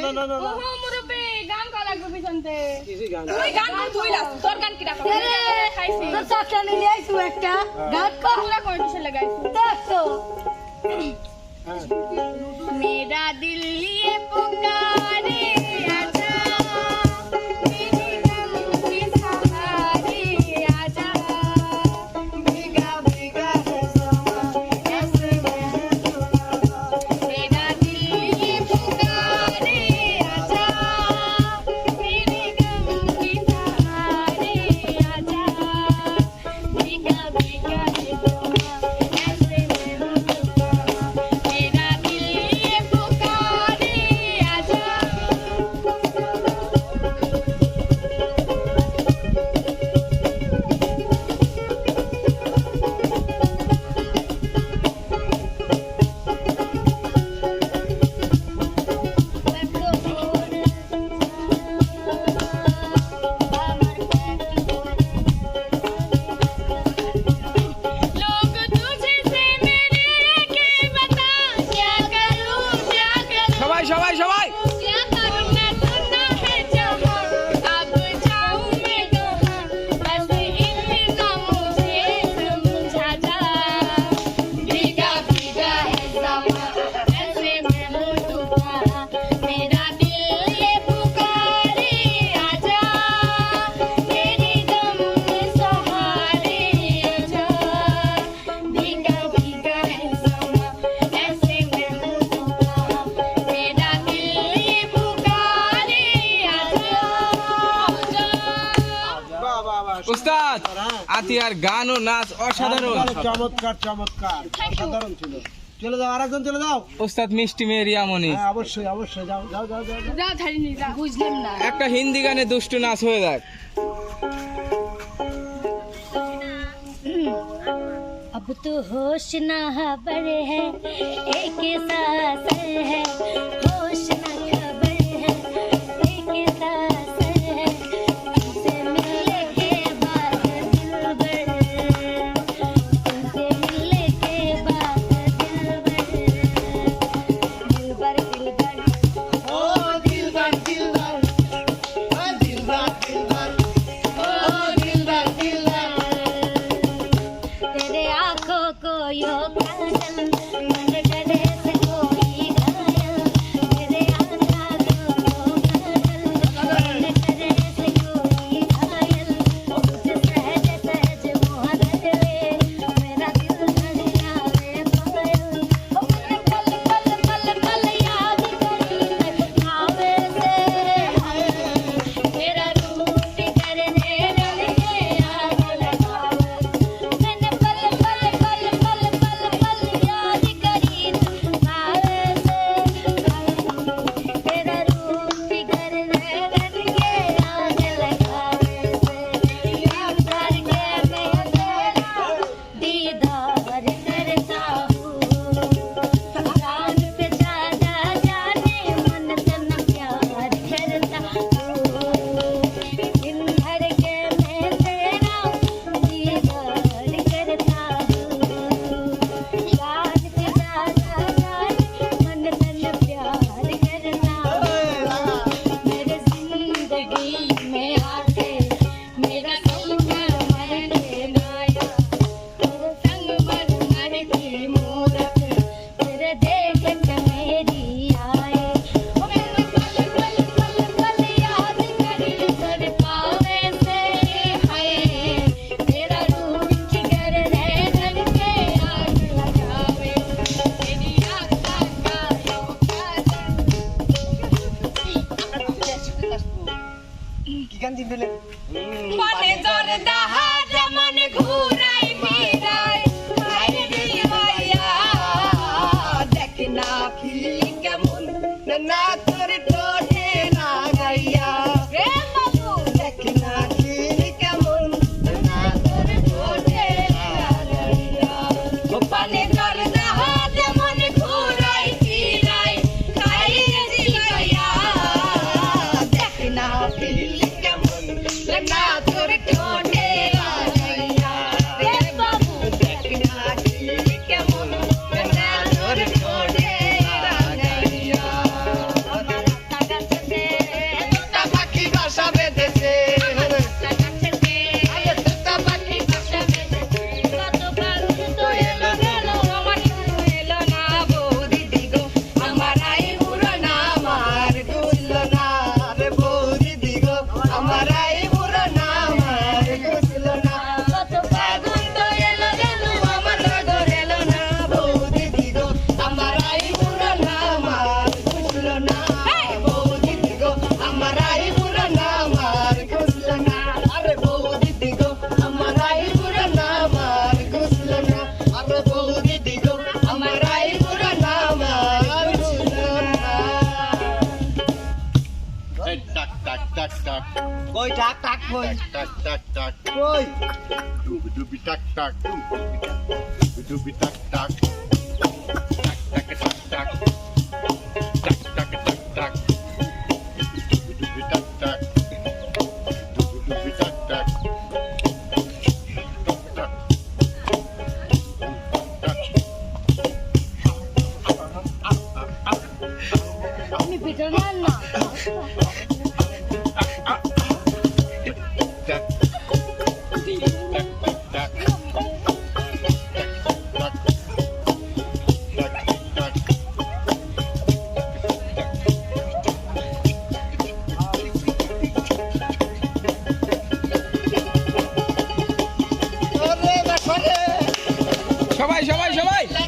না না ও মুরব্বি গান করা লাগবে পিছনতে কিসি গান তুই গান তুই লাস তোর গান কি রাখো খাইছি তোর চাচা নিয়ে আইছু একটা গান কর পুরা কন্ডিশন লাগাইছি দেখ তো मेरा दिल ये पुकारे आजा मेरे गम के सहारे आजा भीगा भीगा है समा ऐसे मेरा दिल ये पुकारे आजा मेरे गम के सहारे आजा भीगा भीगा है समा ऐसे मेरा दिल ये पुकारे आजा लोग तुझे से मेरे के बता क्या करूं क्या करूं সবাই সবাই সবাই क्या करूं मैं सुनना है जहां अब जाऊं मैं कहां बस इतना मुझे समझा जा भीगा भीगा है समा ऐसे मैं हूं तूफान मेरा दिल ये पुकारे आजा तेरे गम के सहारे आजा भीगा भीगा है समा ऐसे मैं हूं तूफान मेरा दिल ये पुकारे आजा বাহ বাহ বাহ উস্তাদ আতিয়ার গান ও নাচ অসাধারণ চমৎকার চমৎকার অসাধারণ ছিল চলে যাও আরেকজন চলে যাও উস্তাদ মিষ্টি মেয়ের ইয়ামনি হ্যাঁ অবশ্যই অবশ্যই যাও যাও যাও যাও যা ধারিনি যা বুঝলাম না একটা হিন্দি গানে দুষ্টু নাচ হয়ে যাক अब तो होश ना खबर है एक सांस है होश ना खबर है एक सांस है तुमसे मिलने के बाद दिलबर तुमसे मिलने के बाद दिलबर दिलबर ও দিলদার দিলদার ও দিলদার দিলদার ও দিলদার দিলদার तेरे आँखों को यो काजल मन करे से कोई घायल तेरे आँखों को यो काजल मन करे से कोई घायल तुझे सहज सहज मोह धर ले मेरा दिल धड़ जावे पायल ओ मैंने पल पल पल पल याद करी आवे से मेरा रूठ करने लगे आग लगावे मैंने पल पल पल पल पल पल याद करी কই টাক টাক কই টাক টাক টাক কই ডুবি ডুবি টাক টাক ডুবি ডুবি টাক টাক টাক টাক টাক টাক টাক টাক টাক ডুবি ডুবি টাক টাক ডুবি ডুবি টাক টাক টাক আমি ভিতরে নেন না টাক টাক আরে দেখো রে সবাই সবাই সবাই